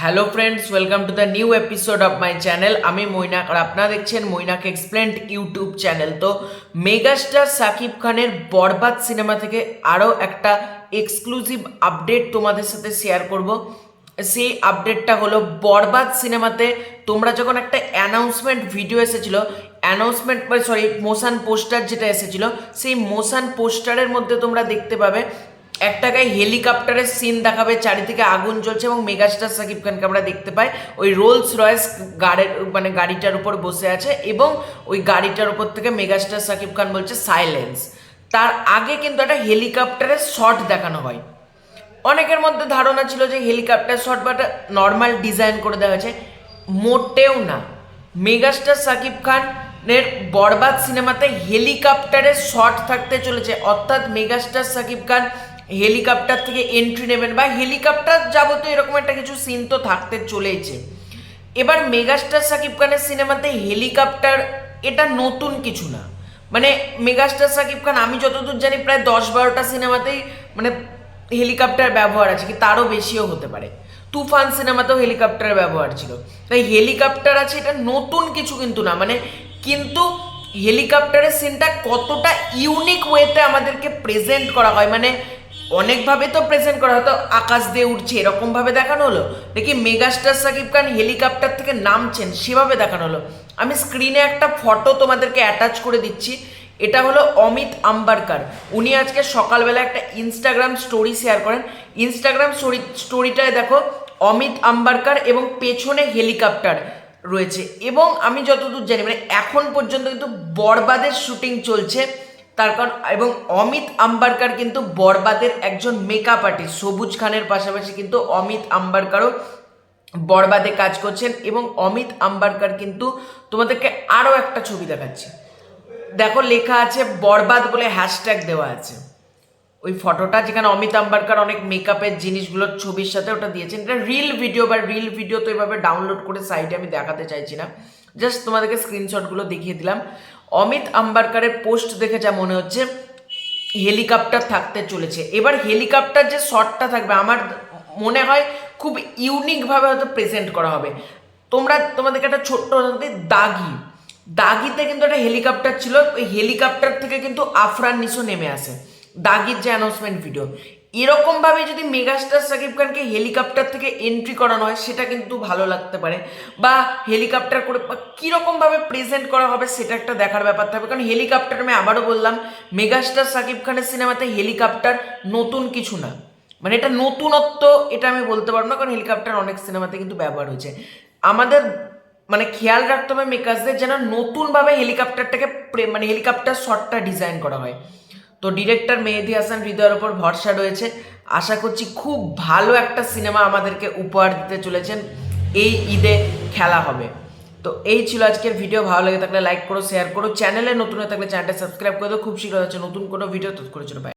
Hello friends, welcome to the new episode of my channel. আমি মৈনাক আর আপনারা দেখছেন Mainak explained YouTube channel. তো megastar Shakib খানের বরবাদ সিনেমা থেকে আরও একটা এক্সক্লুসিভ আপডেট তোমাদের সাথে শেয়ার করব। সেই আপডেটটা হলো বরবাদ সিনেমাতে তোমরা যখন একটা অ্যানাউন্সমেন্ট ভিডিও এসেছিলো, মোশন পোস্টার যেটা এসেছিলো, সেই মোশন পোস্টারের মধ্যে তোমরা দেখতে পাবে একটা গায়ে হেলিকপ্টারের সিন দেখাবে, চারিদিকে আগুন জ্বলছে এবং মেগাস্টার শাকিব খানকে আমরা দেখতে পাই ওই রোলস রয়েস গাড়িটার উপর বসে আছে এবং ওই গাড়িটার উপর থেকে মেগাস্টার শাকিব খান বলছে সাইলেন্স। তার আগে কিন্তু একটা হেলিকপ্টারের শট দেখানো হয়। অনেকের মধ্যে ধারণা ছিল যে হেলিকপ্টার শট বা নর্মাল ডিজাইন করে দেওয়া হয়েছে, মোটেও না। মেগাস্টার শাকিব খানের বরবাদ সিনেমাতে হেলিকপ্টারের শট থাকতে চলেছে, অর্থাৎ মেগাস্টার শাকিব খান হেলিকপ্টার থেকে এন্ট্রি নেবেন বা হেলিকপ্টার যাবতীয় এরকম একটা কিছু সিন তো থাকতে চলেছে। এবার মেগাস্টার শাকিব খানের সিনেমাতে হেলিকপ্টার এটা নতুন কিছু না। মানে মেগাস্টার শাকিব খান, আমি যতদূর জানি প্রায় 10-12টা সিনেমাতেই মানে হেলিকপ্টার ব্যবহার আছে, কি তারও বেশিও হতে পারে। তুফান সিনেমাতেও হেলিকপ্টার ব্যবহার ছিল, তাই হেলিকপ্টার আছে এটা নতুন কিছু কিন্তু না। কিন্তু হেলিকপ্টারের সিনটা কতটা ইউনিক ওয়েতে আমাদেরকে প্রেজেন্ট করা হয়, অনেকভাবে তো প্রেজেন্ট করা হয়তো আকাশ দিয়ে উঠছে এরকম ভাবে দেখানো হলো, দেখি মেগাস্টার শাকিব খান হেলিকপ্টার থেকে নামছেন সেভাবে দেখানো হলো। আমি স্ক্রিনে একটা ফটো তোমাদেরকে অ্যাটাচ করে দিচ্ছি। এটা হলো অমিত আম্বারকার। উনি আজকে সকালবেলা একটা ইনস্টাগ্রাম স্টোরি শেয়ার করেন। ইনস্টাগ্রাম স্টোরিটায় দেখো অমিত আম্বারকার এবং পেছনে হেলিকপ্টার রয়েছে। এবং আমি যতদূর জানি এখন পর্যন্ত কিন্তু বরবাদের শুটিং চলছে তার কারণ, এবং অমিত আম্বারকার কিন্তু বরবাদের একজন মেকআপ আর্টিস্ট। সবুজ খানের পাশাপাশি কিন্তু অমিত আম্বারকারও বরবাদে কাজ করছেন। এবং অমিত আম্বারকার কিন্তু তোমাদেরকে আরও একটা ছবি দেখাচ্ছি, দেখো লেখা আছে বরবাদ বলে হ্যাশট্যাগ দেওয়া আছে। ওই ফটোটা যেখানে অমিত আম্বারকার অনেক মেকআপের জিনিসগুলোর ছবির সাথে ওটা দিয়েছেন। এটা রিল ভিডিও তো এভাবে ডাউনলোড করে সাইডে আমি দেখাতে চাইছি না, জাস্ট তোমাদেরকে স্ক্রিনশটগুলো দেখিয়ে দিলাম। অমিত আম্বারকারের পোস্ট দেখে যা মনে হচ্ছে হেলিকপ্টার থাকতে চলেছে। এবার হেলিকপ্টার যে শটটা থাকবে আমার মনে হয় খুব ইউনিকভাবে হয়তো প্রেজেন্ট করা হবে। তোমাদেরকে একটা ছোট্ট দাগিতে কিন্তু একটা হেলিকপ্টার ছিল, ওই হেলিকপ্টার থেকে কিন্তু আফরান নিশো নেমে আসে। দাগির যে অ্যানাউন্সমেন্ট ভিডিও, এরকমভাবে যদি মেগাস্টার শাকিব খানকে হেলিকপ্টার থেকে এন্ট্রি করানো হয় সেটা কিন্তু ভালো লাগতে পারে, বা হেলিকপ্টার করে কীরকমভাবে প্রেজেন্ট করা হবে সেটা একটা দেখার ব্যাপার থাকবে। কারণ হেলিকপ্টার, আমি আবারও বললাম, মেগাস্টার শাকিব খানের সিনেমাতে হেলিকপ্টার নতুন কিছু না। এটা নতুনত্ব এটা আমি বলতে পারবো না, কারণ হেলিকপ্টার অনেক সিনেমাতে কিন্তু ব্যবহার হয়েছে। আমাদের খেয়াল রাখতে হবে মেকার্সদের যেন নতুনভাবে হেলিকপ্টারটাকে হেলিকপ্টার শটটা ডিজাইন করা হয়। তো ডিরেক্টর মেহেদী হাসান হৃদয়ের ওপর ভরসা রয়েছে। আশা করছি খুব ভালো একটা সিনেমা আমাদেরকে উপহার দিতে চলেছেন, এই ঈদে খেলা হবে। তো এই ছিল আজকের ভিডিও। ভালো লাগে থাকলে লাইক করো, শেয়ার করো, চ্যানেলে নতুন হয়ে থাকলে চ্যানেলটা সাবস্ক্রাইব করে দাও। খুব শীঘ্র হচ্ছে নতুন কোনো ভিডিও, তৎক্ষণের জন্য বাই।